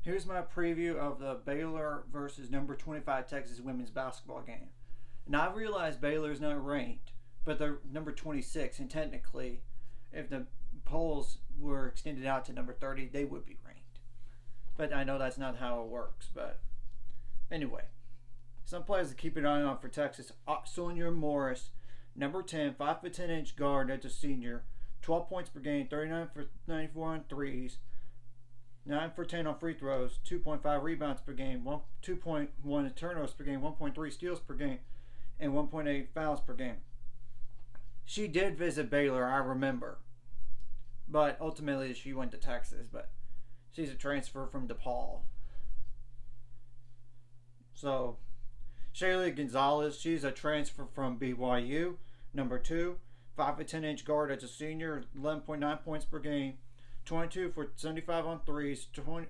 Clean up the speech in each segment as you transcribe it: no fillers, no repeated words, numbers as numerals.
Here's my preview of the Baylor versus number 25 Texas women's basketball game. Now I realize Baylor's not ranked, but they're number 26, and technically, if the polls were extended out to number 30, they would be ranked. But I know that's not how it works. But anyway, some players to keep an eye on for Texas: Sonia Morris, number 10, 5'10" guard, that's a senior, 12 points per game, 39 for 94 on threes, 9 for 10 on free throws, 2.5 rebounds per game, 2.1 turnovers per game, 1.3 steals per game, and 1.8 fouls per game. She did visit Baylor, I remember, but ultimately she went to Texas. But she's a transfer from DePaul. So, Shaylee Gonzalez, she's a transfer from BYU, number 2, 5'10" guard as a senior, 11.9 points per game, 22 for 75 on threes,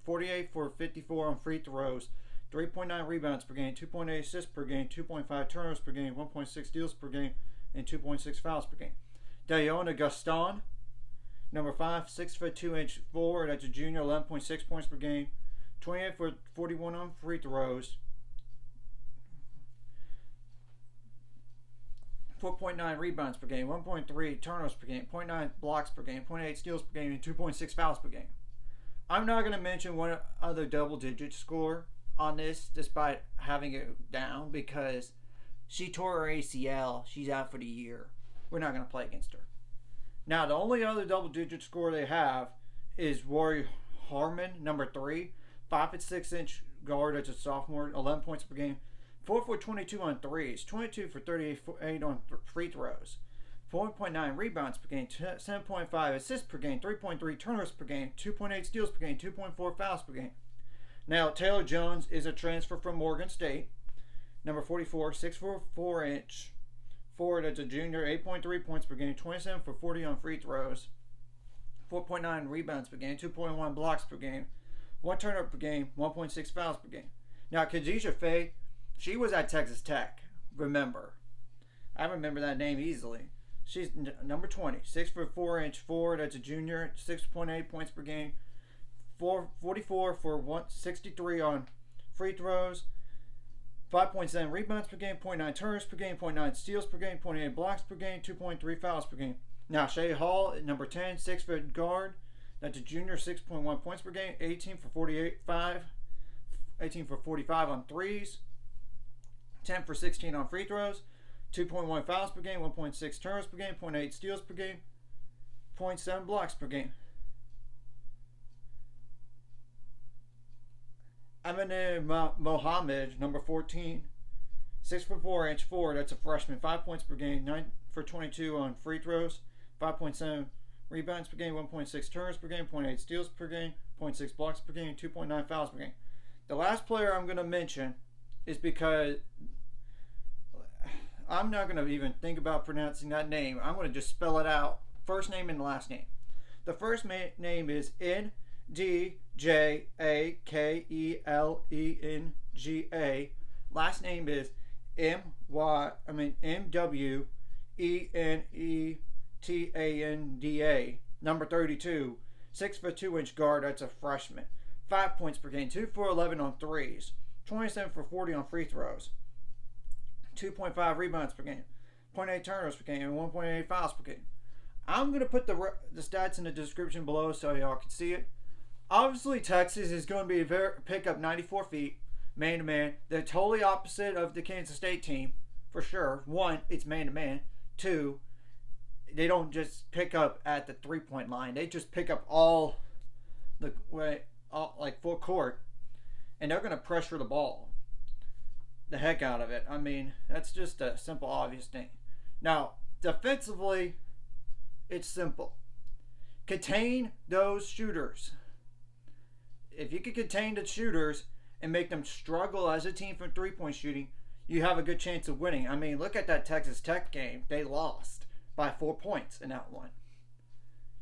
48 for 54 on free throws, 3.9 rebounds per game, 2.8 assists per game, 2.5 turnovers per game, 1.6 steals per game, and 2.6 fouls per game. Dayona Gaston, number 5, 6'2" forward, that's a junior, 11.6 points per game, 28 for 41 on free throws, 4.9 rebounds per game, 1.3 turnovers per game, 0.9 blocks per game, 0.8 steals per game, and 2.6 fouls per game. I'm not going to mention one other double-digit score on this, despite having it down, because she tore her ACL. She's out for the year. We're not going to play against her. Now, the only other double-digit score they have is Rory Harmon, number 3, 5'6" guard, that's a sophomore, 11 points per game, 4 for 22 on threes, 22 for 38 on free throws, 4.9 rebounds per game, 7.5 assists per game, 3.3 turnovers per game, 2.8 steals per game, 2.4 fouls per game. Now, Taylor Jones is a transfer from Morgan State, number 44, 6'4" forward as a junior, 8.3 points per game, 27 for 40 on free throws, 4.9 rebounds per game, 2.1 blocks per game, 1 turnover per game, 1.6 fouls per game. Now, Khadijah Faye, she was at Texas Tech, remember. I remember that name easily. She's number 20, 6'4" forward as a junior, 6.8 points per game, 44 for 163 on free throws, 5.7 rebounds per game, 0.9 turnovers per game, 0.9 steals per game, 0.8 blocks per game, 2.3 fouls per game. Now, Shay Hall, number 10, 6' guard, that's a junior, 6.1 points per game, 18 for 45 on threes, 10 for 16 on free throws, 2.1 fouls per game, 1.6 turnovers per game, 0.8 steals per game, 0.7 blocks per game. Amineh Mohammed, number 14, 6'4" forward, that's a freshman, 5 points per game, 9 for 22 on free throws, 5.7 rebounds per game, 1.6 turnovers per game, 0.8 steals per game, 0.6 blocks per game, 2.9 fouls per game. The last player I'm going to mention is because I'm not going to even think about pronouncing that name. I'm going to just spell it out, first name and last name. The first name is Ndjakelenga. Last name is Mwentanda. Number 32, 6'2" guard, that's a freshman. 5 points per game, 2 for 11 on threes, 27 for 40 on free throws, 2.5 rebounds per game, 0.8 turnovers per game, and 1.8 fouls per game. I'm going to put the stats in the description below so y'all can see it. Obviously, Texas is going to be pick up 94 feet, man-to-man. They're totally opposite of the Kansas State team, for sure. 1, it's man-to-man. 2, they don't just pick up at the three-point line. They just pick up all the way, like full court, and they're going to pressure the ball the heck out of it. I mean, that's just a simple, obvious thing. Now, defensively, it's simple. Contain those shooters. If you can contain the shooters and make them struggle as a team from three-point shooting, you have a good chance of winning. I mean, look at that Texas Tech game. They lost by 4 points in that one.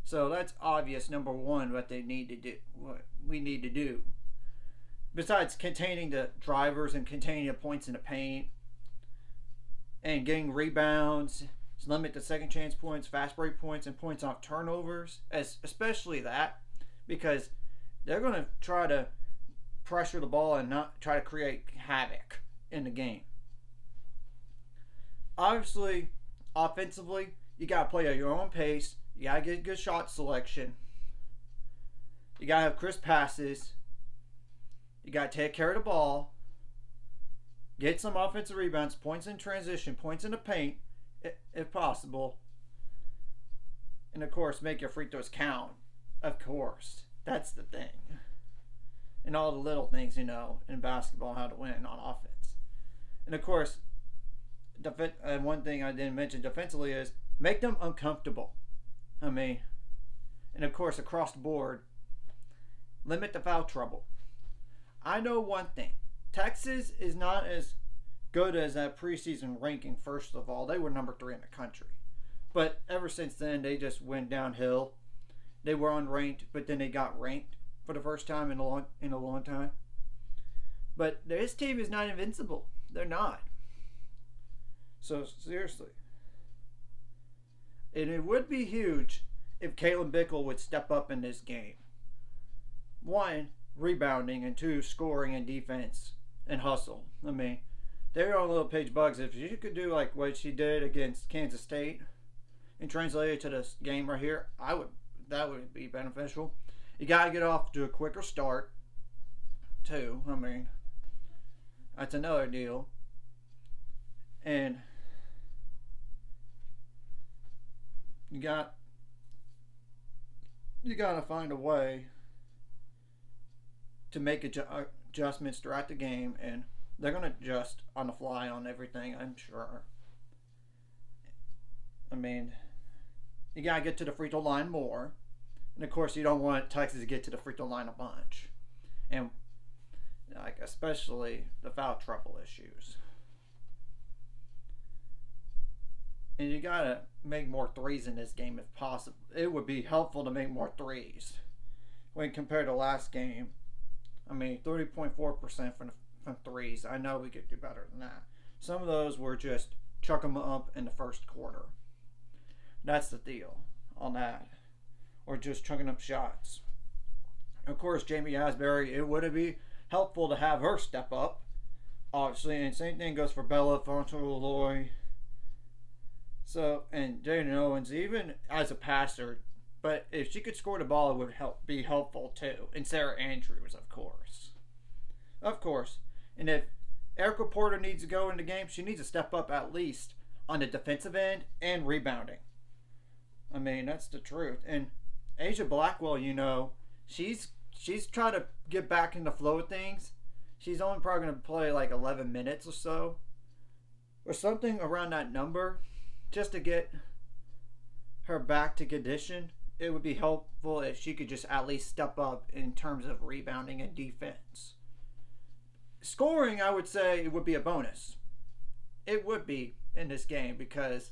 So that's obvious, number one, what they need to do, what we need to do. Besides containing the drivers and containing the points in the paint and getting rebounds, limit the second chance points, fast break points, and points off turnovers, especially that, because they're going to try to pressure the ball and not try to create havoc in the game. Obviously, offensively, you got to play at your own pace. You got to get good shot selection. You got to have crisp passes. You got to take care of the ball. Get some offensive rebounds, points in transition, points in the paint, if possible. And of course, make your free throws count. Of course. That's the thing. And all the little things, in basketball, how to win on offense. And of course, one thing I didn't mention defensively is make them uncomfortable. And of course, across the board, limit the foul trouble. I know one thing. Texas is not as good as that preseason ranking, first of all. They were number 3 in the country. But ever since then, they just went downhill. They were unranked, but then they got ranked for the first time in a long time. But this team is not invincible. They're not. So, seriously. And it would be huge if Caitlin Bickle would step up in this game. 1, rebounding, and 2, scoring and defense and hustle. They're on little Paige Bugs. If she could do like what she did against Kansas State and translate it to this game right here, that would be beneficial. You got to get off to a quicker start, too. That's another deal. And you got to find a way to make adjustments throughout the game, and they're going to adjust on the fly on everything, I'm sure. You got to get to the free throw line more. And of course, you don't want Texas to get to the free throw line a bunch. And especially the foul trouble issues. And you got to make more threes in this game if possible. It would be helpful to make more threes when compared to last game. 30.4% from threes. I know we could do better than that. Some of those were just chuck them up in the first quarter. That's the deal on that. Or just chucking up shots. Of course, Jamie Asbury, it would be helpful to have her step up. Obviously, and same thing goes for Bella Fontelloy. And Jaden Owens, even as a passer, but if she could score the ball, it would be helpful too. And Sarah Andrews, of course. And if Erica Porter needs to go in the game, she needs to step up at least on the defensive end and rebounding. That's the truth. And Asia Blackwell, she's trying to get back in the flow of things. She's only probably going to play like 11 minutes or so. Or something around that number. Just to get her back to condition. It would be helpful if she could just at least step up in terms of rebounding and defense. Scoring, I would say, it would be a bonus. It would be in this game because,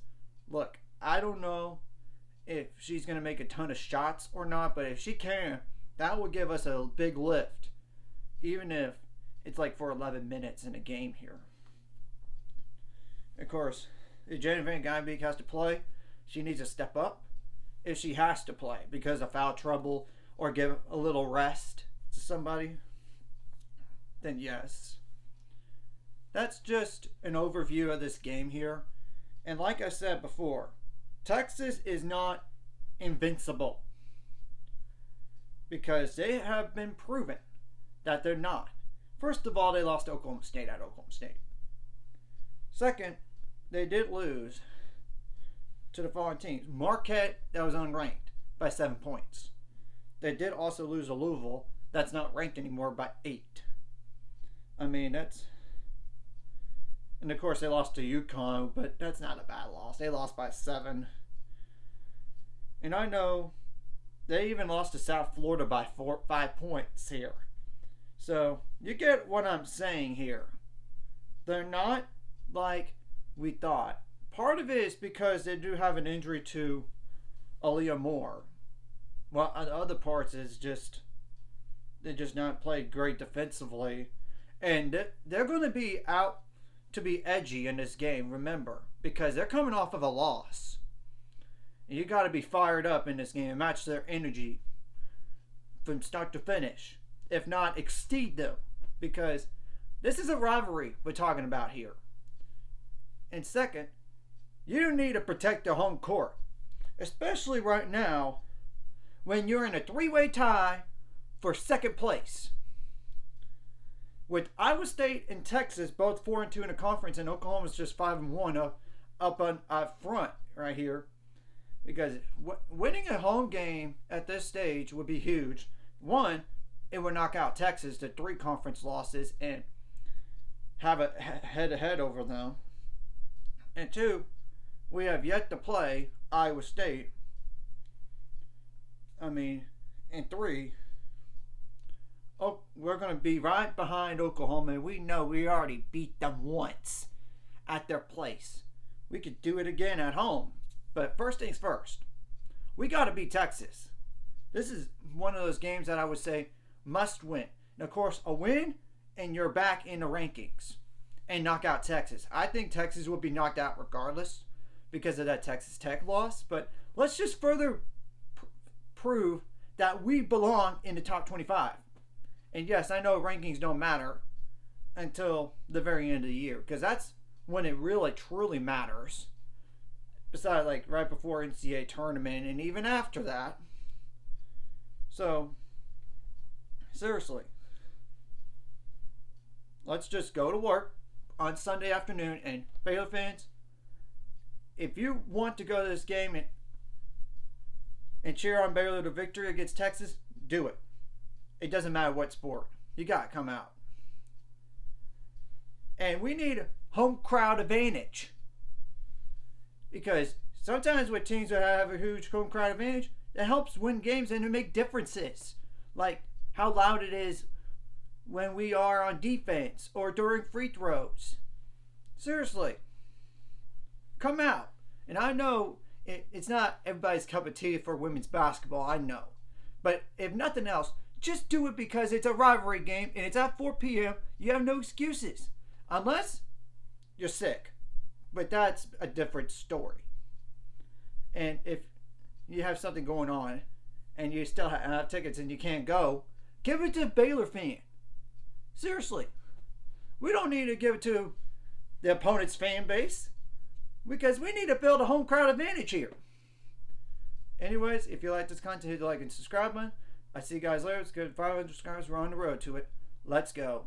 look, I don't know if she's going to make a ton of shots or not, but if she can, that would give us a big lift, even if it's like for 11 minutes in a game here. Of course, if Jen Van Guybeek has to play, she needs to step up if she has to play because of foul trouble or give a little rest to somebody, then yes. That's just an overview of this game here. And like I said before, Texas is not invincible because they have been proven that they're not. First of all, they lost to Oklahoma State at Oklahoma State. Second, they did lose to the following teams. Marquette, that was unranked, by 7 points. They did also lose to Louisville, that's not ranked anymore, by 8. That's... And of course, they lost to UConn, but that's not a bad loss. They lost by 7. And I know they even lost to South Florida by 5 points here. So, you get what I'm saying here. They're not like we thought. Part of it is because they do have an injury to Aaliyah Moore. Well, the other parts is just they just not played great defensively. And they're going to be out to be edgy in this game, remember. Because they're coming off of a loss. And you got to be fired up in this game and match their energy from start to finish. if not exceed them, because this is a rivalry we're talking about here. And second, you need to protect the home court, especially right now when you're in a three-way tie for second place. With Iowa State and Texas both 4-2 in the conference, and Oklahoma's just 5-1 up on front right here, because winning a home game at this stage would be huge. One, it would knock out Texas to 3 conference losses and have a head-to-head over them. And 2, we have yet to play Iowa State. And 3, we're going to be right behind Oklahoma, and we know we already beat them once at their place. We could do it again at home. But first things first, we got to beat Texas. This is one of those games that I would say must win. And of course, a win and you're back in the rankings and knock out Texas. I think Texas will be knocked out regardless because of that Texas Tech loss. But let's just further prove that we belong in the top 25. And yes, I know rankings don't matter until the very end of the year, because that's when it really truly matters. Besides, like right before NCAA tournament and even after that. So, seriously, let's just go to work on Sunday afternoon. And Baylor fans, if you want to go to this game and cheer on Baylor to victory against Texas, do it. It doesn't matter what sport. You got to come out. And we need a home crowd advantage. Because sometimes with teams that have a huge home crowd advantage, it helps win games and to make differences. Like how loud it is when we are on defense or during free throws. Seriously. Come out. And I know it's not everybody's cup of tea for women's basketball. I know. But if nothing else, just do it because it's a rivalry game and it's at 4 p.m. You have no excuses. Unless you're sick. But that's a different story. And if you have something going on and you still have tickets and you can't go, give it to a Baylor fan. Seriously. We don't need to give it to the opponent's fan base, because we need to build a home crowd advantage here. Anyways, if you like this content, hit the like and subscribe button. I see you guys later. It's good. 500 subscribers. We're on the road to it. Let's go.